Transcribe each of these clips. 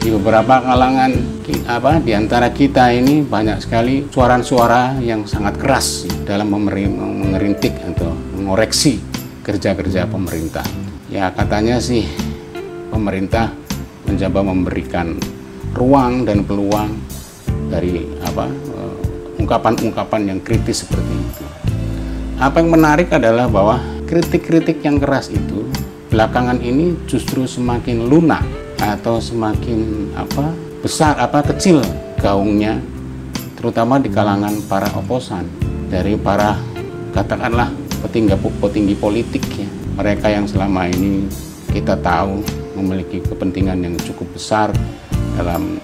Di beberapa kalangan di antara kita ini banyak sekali suara-suara yang sangat keras dalam mengerintik atau mengoreksi kerja-kerja pemerintah. Ya katanya sih pemerintah mencoba memberikan ruang dan peluang dari ungkapan-ungkapan yang kritis seperti itu. Apa yang menarik adalah bahwa kritik-kritik yang keras itu belakangan ini justru semakin lunak atau semakin kecil gaungnya, terutama di kalangan para oposan, dari para katakanlah petinggi politik ya. Mereka yang selama ini kita tahu memiliki kepentingan yang cukup besar dalam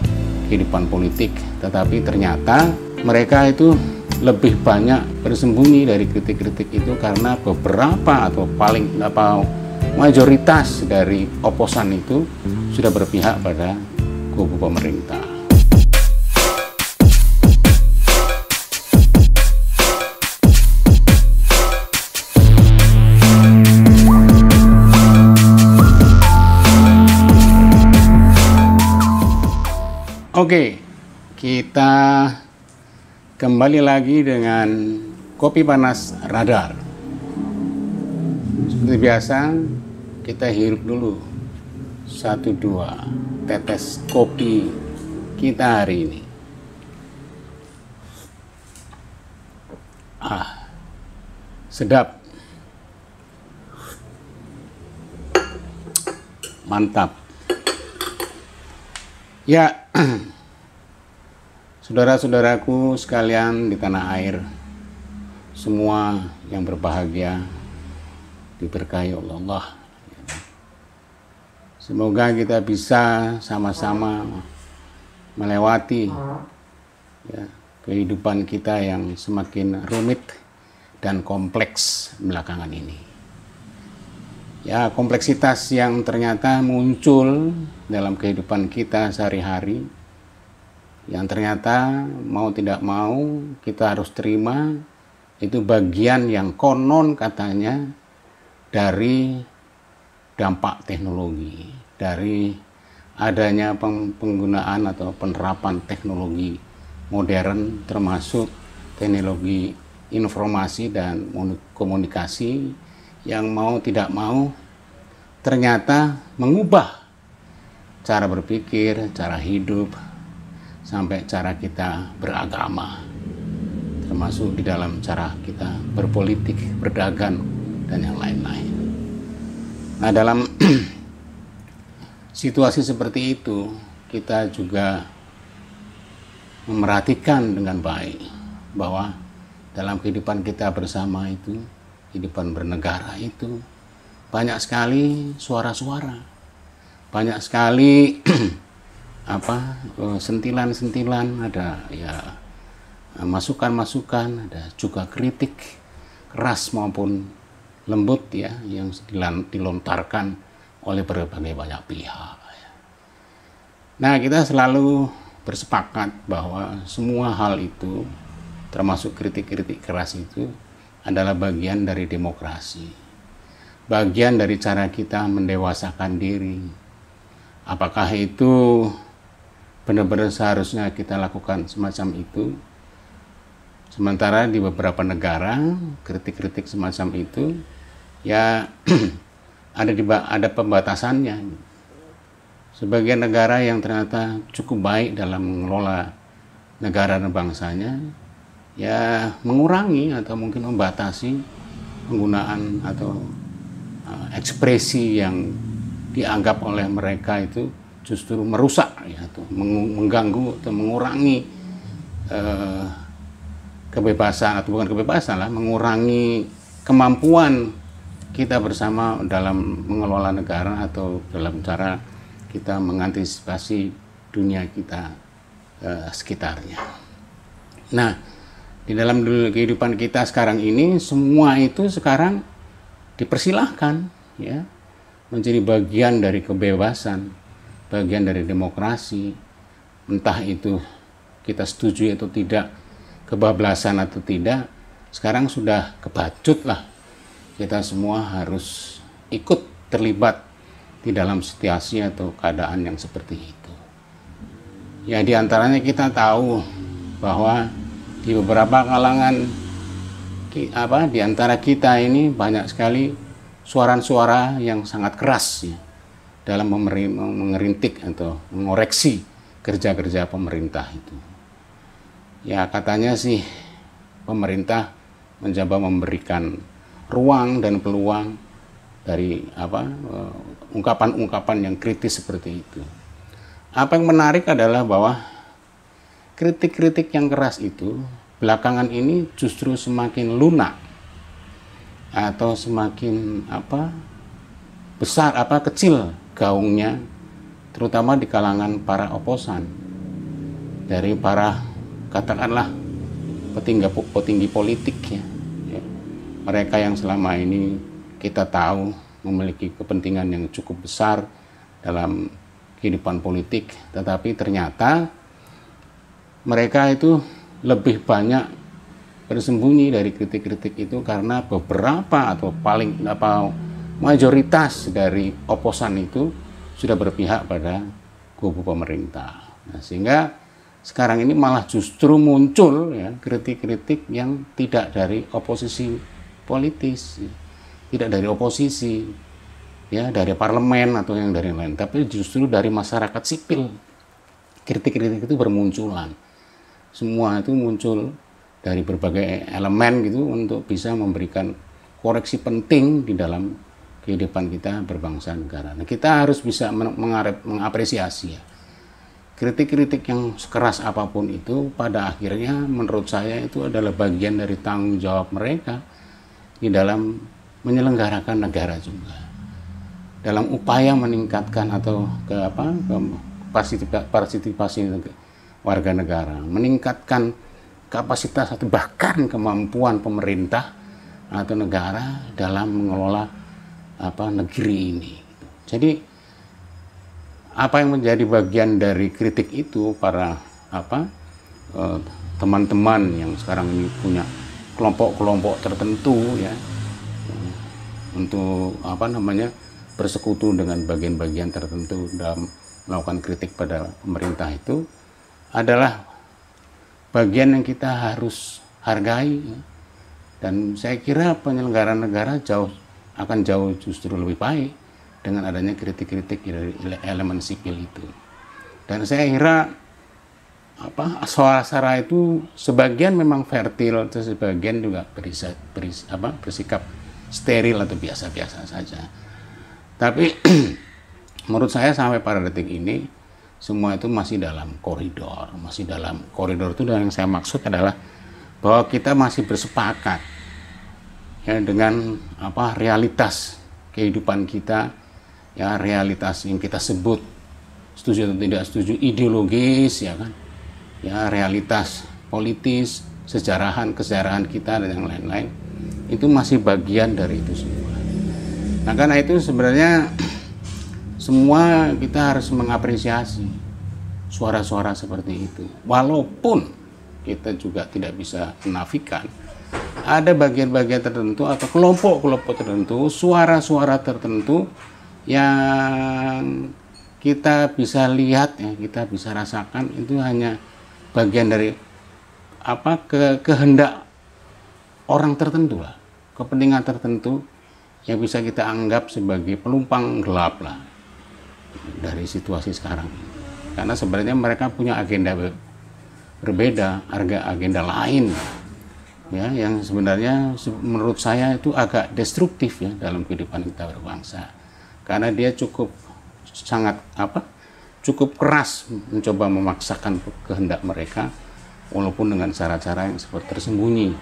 kehidupan politik, tetapi ternyata mereka itu lebih banyak bersembunyi dari kritik-kritik itu karena beberapa atau mayoritas dari oposan itu sudah berpihak pada kubu pemerintah. Oke, kita kembali lagi dengan Kopi Panas Radar. Seperti biasa, kita hirup dulu 1-2 tetes kopi kita hari ini. Sedap, mantap. Ya, saudara-saudaraku sekalian di tanah air, semua yang berbahagia, diberkahi oleh Allah. Semoga kita bisa sama-sama melewati kehidupan kita yang semakin rumit dan kompleks belakangan ini. Ya, kompleksitas yang ternyata muncul dalam kehidupan kita sehari-hari, yang ternyata mau tidak mau kita harus terima, itu bagian yang konon katanya dari dampak teknologi, dari adanya penggunaan atau penerapan teknologi modern, termasuk teknologi informasi dan komunikasi yang mau tidak mau ternyata mengubah cara berpikir, cara hidup, sampai cara kita beragama, termasuk di dalam cara kita berpolitik, berdagang, dan yang lain-lain. Nah, dalam situasi seperti itu, kita juga memerhatikan dengan baik bahwa dalam kehidupan kita bersama itu, kehidupan bernegara itu, banyak sekali suara-suara, banyak sekali sentilan-sentilan, ada ya masukan-masukan, ada juga kritik keras maupun lembut ya yang dilontarkan oleh berbagai banyak pihak. Nah, kita selalu bersepakat bahwa semua hal itu, termasuk kritik-kritik keras itu, adalah bagian dari demokrasi, bagian dari cara kita mendewasakan diri. Apakah itu benar-benar seharusnya kita lakukan semacam itu? Sementara di beberapa negara kritik-kritik semacam itu ya ada pembatasannya. Sebagian negara yang ternyata cukup baik dalam mengelola negara dan bangsanya ya mengurangi atau mungkin membatasi penggunaan atau ekspresi yang dianggap oleh mereka itu justru merusak ya, atau mengganggu atau mengurangi kebebasan, atau bukan kebebasan lah, mengurangi kemampuan kita bersama dalam mengelola negara atau dalam cara kita mengantisipasi dunia kita sekitarnya. Nah, di dalam kehidupan kita sekarang ini, semua itu sekarang dipersilahkan ya, menjadi bagian dari kebebasan, bagian dari demokrasi, entah itu kita setuju atau tidak, kebablasan atau tidak, sekarang sudah kebacut lah. Kita semua harus ikut terlibat di dalam situasi atau keadaan yang seperti itu. Ya di antaranya kita tahu bahwa di beberapa kalangan di antara kita ini banyak sekali suara-suara yang sangat keras ya, dalam mengerintik atau mengoreksi kerja-kerja pemerintah itu. Ya katanya sih pemerintah mencoba memberikan ruang dan peluang dari ungkapan-ungkapan yang kritis seperti itu. Apa yang menarik adalah bahwa kritik-kritik yang keras itu belakangan ini justru semakin lunak atau semakin kecil gaungnya, terutama di kalangan para oposan, dari para katakanlah petinggi politik ya. Mereka yang selama ini kita tahu memiliki kepentingan yang cukup besar dalam kehidupan politik, tetapi ternyata mereka itu lebih banyak bersembunyi dari kritik-kritik itu karena beberapa atau mayoritas dari oposan itu sudah berpihak pada kubu pemerintah. Nah, sehingga sekarang ini malah justru muncul ya kritik-kritik yang tidak dari oposisi politis, tidak dari oposisi ya, dari parlemen atau yang dari lain, tapi justru dari masyarakat sipil. Kritik-kritik itu bermunculan. Semua itu muncul dari berbagai elemen gitu untuk bisa memberikan koreksi penting di dalam kehidupan kita berbangsa negara. Nah, kita harus bisa mengapresiasi ya. Kritik-kritik yang sekeras apapun itu pada akhirnya menurut saya itu adalah bagian dari tanggung jawab mereka di dalam menyelenggarakan negara juga. Dalam upaya meningkatkan atau partisipasi warga negara, meningkatkan kapasitas atau bahkan kemampuan pemerintah atau negara dalam mengelola negeri ini. Jadi apa yang menjadi bagian dari kritik itu para teman-teman yang sekarang ini punya kelompok-kelompok tertentu ya, untuk bersekutu dengan bagian-bagian tertentu dalam melakukan kritik pada pemerintah itu adalah bagian yang kita harus hargai ya. Dan saya kira penyelenggaraan negara akan jauh justru lebih baik dengan adanya kritik-kritik dari elemen sipil itu. Dan saya kira suara-suara itu sebagian memang fertil, sebagian juga bersikap steril atau biasa-biasa saja. Tapi menurut saya sampai pada detik ini semua itu masih dalam koridor. Masih dalam koridor itu, yang saya maksud adalah bahwa kita masih bersepakat ya dengan realitas kehidupan kita ya, realitas yang kita sebut setuju atau tidak setuju ideologis ya kan. Ya, realitas politis, kesejarahan kita dan yang lain-lain itu masih bagian dari itu semua. Nah, karena itu sebenarnya semua kita harus mengapresiasi suara-suara seperti itu. Walaupun kita juga tidak bisa menafikan ada bagian-bagian tertentu atau kelompok-kelompok tertentu, suara-suara tertentu yang kita bisa lihat ya, kita bisa rasakan itu hanya bagian dari kehendak orang tertentu lah, kepentingan tertentu yang bisa kita anggap sebagai penumpang gelap lah dari situasi sekarang. Karena sebenarnya mereka punya agenda berbeda, agenda lain ya, yang sebenarnya menurut saya itu agak destruktif ya dalam kehidupan kita berbangsa. Karena dia cukup keras mencoba memaksakan kehendak mereka, walaupun dengan cara-cara yang seperti tersembunyi,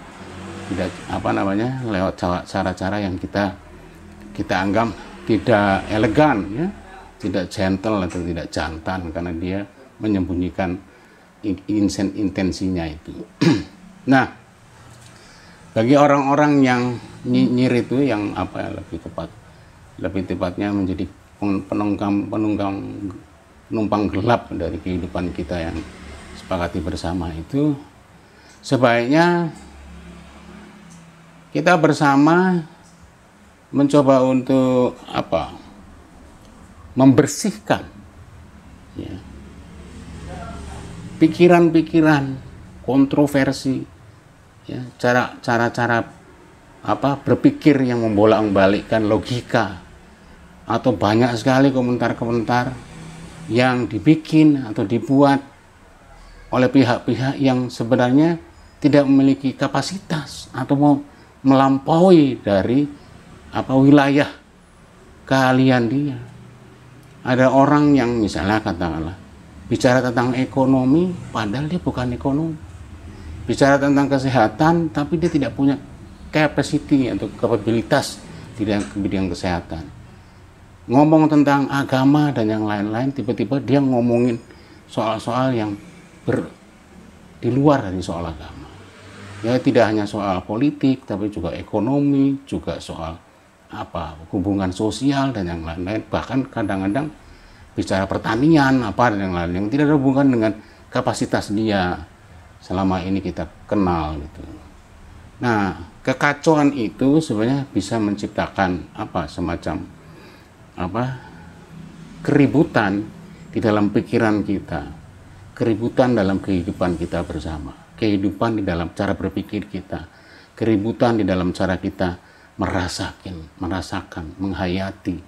tidak lewat cara-cara yang kita anggap tidak elegan ya, tidak gentle atau tidak jantan, karena dia menyembunyikan intensinya itu. Nah, bagi orang-orang yang nyinyir itu, yang lebih tepatnya menjadi penumpang gelap dari kehidupan kita yang sepakati bersama itu, sebaiknya kita bersama mencoba untuk membersihkan ya, pikiran-pikiran kontroversi, ya, cara-cara berpikir yang membolak-balikkan logika, atau banyak sekali komentar-komentar yang dibikin atau dibuat oleh pihak-pihak yang sebenarnya tidak memiliki kapasitas atau mau melampaui dari wilayah keahlian dia. Ada orang yang misalnya katakanlah bicara tentang ekonomi padahal dia bukan ekonomi, bicara tentang kesehatan tapi dia tidak punya capacity atau kapabilitas di bidang kesehatan. Ngomong tentang agama dan yang lain-lain, tiba-tiba dia ngomongin soal-soal yang di luar dari soal agama. Ya, tidak hanya soal politik tapi juga ekonomi, juga soal hubungan sosial dan yang lain-lain, bahkan kadang-kadang bicara pertanian dan yang lain yang tidak ada hubungan dengan kapasitas dia selama ini kita kenal gitu. Nah, kekacauan itu sebenarnya bisa menciptakan semacam keributan di dalam pikiran kita, keributan dalam kehidupan kita bersama, kehidupan di dalam cara berpikir kita, keributan di dalam cara kita merasakan, menghayati.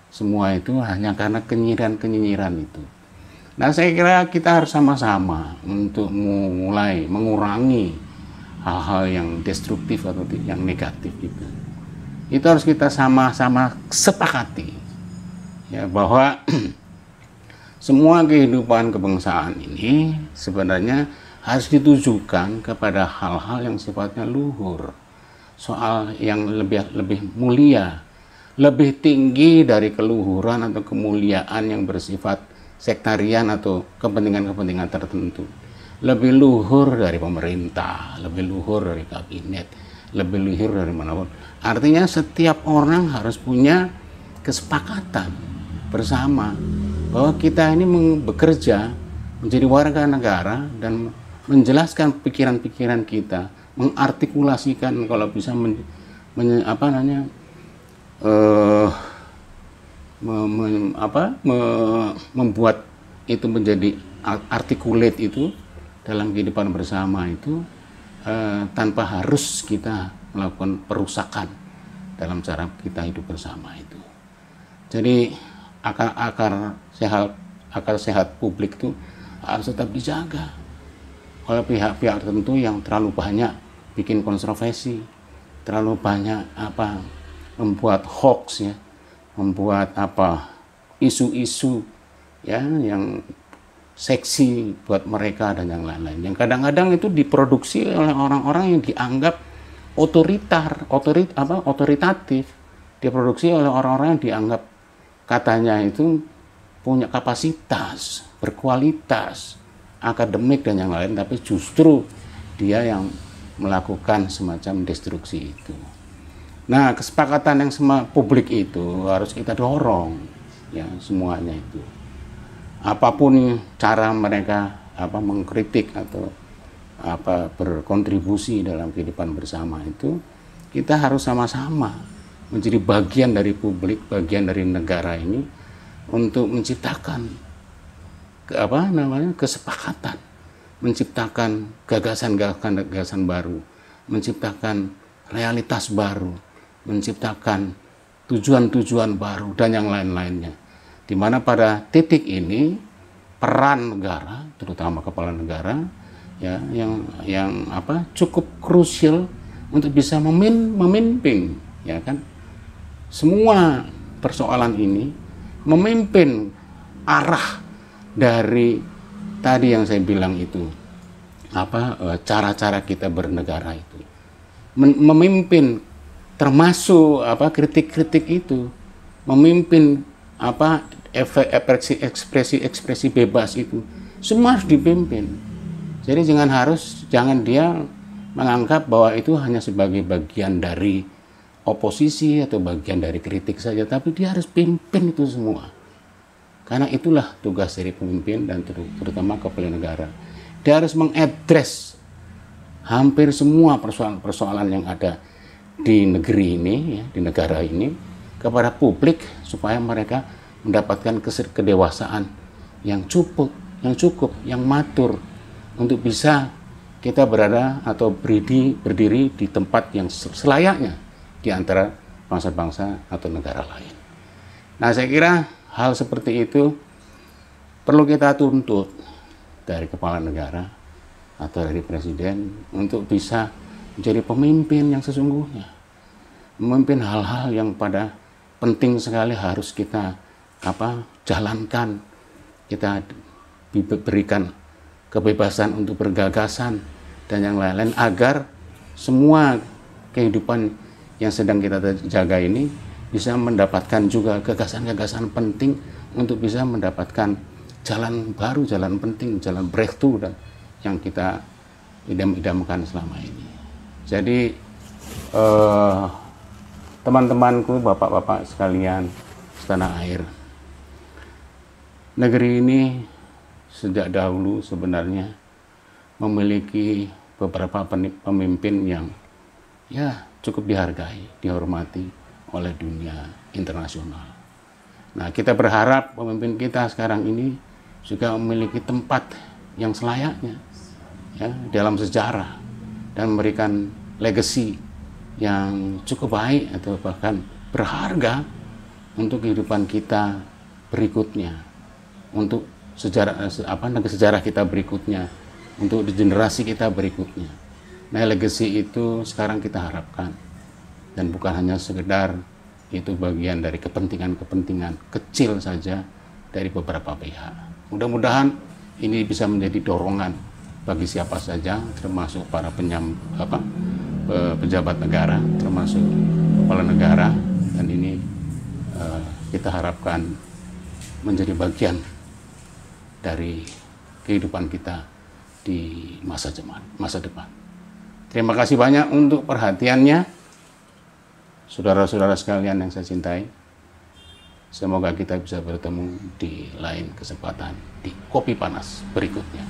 Semua itu hanya karena kenyinyiran itu. Nah, saya kira kita harus sama-sama untuk mulai mengurangi hal-hal yang destruktif atau yang negatif itu. Itu harus kita sama-sama sepakati, ya, bahwa semua kehidupan kebangsaan ini sebenarnya harus ditujukan kepada hal-hal yang sifatnya luhur, soal yang lebih mulia, lebih tinggi dari keluhuran atau kemuliaan yang bersifat sektarian atau kepentingan-kepentingan tertentu. Lebih luhur dari pemerintah, lebih luhur dari kabinet, lebih luhur dari manapun. Artinya setiap orang harus punya kesepakatan bersama bahwa kita ini bekerja menjadi warga negara dan menjelaskan pikiran-pikiran kita, mengartikulasikan, kalau bisa membuat itu menjadi articulate itu dalam kehidupan bersama itu, tanpa harus kita melakukan perusakan dalam cara kita hidup bersama itu. Jadi akar sehat publik itu harus tetap dijaga oleh pihak-pihak tertentu yang terlalu banyak bikin kontroversi, terlalu banyak membuat hoax, ya, membuat isu-isu, ya, yang seksi buat mereka dan yang lain-lain, yang kadang-kadang itu diproduksi oleh orang-orang yang dianggap otoritatif, diproduksi oleh orang-orang yang dianggap katanya itu punya kapasitas, berkualitas, akademik dan yang lain, tapi justru dia yang melakukan semacam destruksi itu. Nah, kesepakatan yang publik itu harus kita dorong, ya, semuanya itu. Apapun cara mereka mengkritik atau berkontribusi dalam kehidupan bersama itu, kita harus sama-sama menjadi bagian dari publik, bagian dari negara ini untuk menciptakan kesepakatan, menciptakan gagasan baru, menciptakan realitas baru, menciptakan tujuan-tujuan baru dan yang lain-lainnya. Di mana pada titik ini peran negara, terutama kepala negara, ya, yang cukup krusial untuk bisa memimpin, ya kan, semua persoalan ini, memimpin arah dari tadi yang saya bilang itu, cara-cara kita bernegara itu, memimpin termasuk kritik-kritik itu, memimpin ekspresi bebas itu, semua harus dipimpin. Jadi jangan dia menganggap bahwa itu hanya sebagai bagian dari oposisi atau bagian dari kritik saja, tapi dia harus pimpin itu semua. Karena itulah tugas dari pemimpin dan terutama kepala negara. Dia harus mengadres hampir semua persoalan-persoalan yang ada di negeri ini, ya, di negara ini, kepada publik supaya mereka mendapatkan kedewasaan yang cukup yang cukup, yang matur untuk bisa kita berada atau berdiri di tempat yang selayaknya di antara bangsa-bangsa atau negara lain. Nah, saya kira hal seperti itu perlu kita tuntut dari kepala negara atau dari presiden untuk bisa menjadi pemimpin yang sesungguhnya. Memimpin hal-hal yang pada penting sekali harus kita jalankan. Kita diberikan kebebasan untuk bergagasan dan yang lain-lain agar semua kehidupan yang sedang kita jaga ini bisa mendapatkan juga gagasan-gagasan penting untuk bisa mendapatkan jalan baru, jalan penting, jalan breakthrough dan yang kita idam-idamkan selama ini. Jadi teman-temanku, bapak-bapak sekalian setanah air, negeri ini sejak dahulu sebenarnya memiliki beberapa pemimpin yang cukup dihargai, dihormati oleh dunia internasional. Nah, kita berharap pemimpin kita sekarang ini juga memiliki tempat yang selayaknya dalam sejarah dan memberikan legacy yang cukup baik atau bahkan berharga untuk kehidupan kita berikutnya, untuk sejarah kita berikutnya, untuk generasi kita berikutnya. Nah, legacy itu sekarang kita harapkan, dan bukan hanya sekedar itu bagian dari kepentingan-kepentingan kecil saja dari beberapa pihak. Mudah-mudahan ini bisa menjadi dorongan bagi siapa saja, termasuk para pejabat negara, termasuk kepala negara, dan ini kita harapkan menjadi bagian dari kehidupan kita di masa depan. Terima kasih banyak untuk perhatiannya, saudara-saudara sekalian yang saya cintai. Semoga kita bisa bertemu di lain kesempatan di Kopi Panas berikutnya.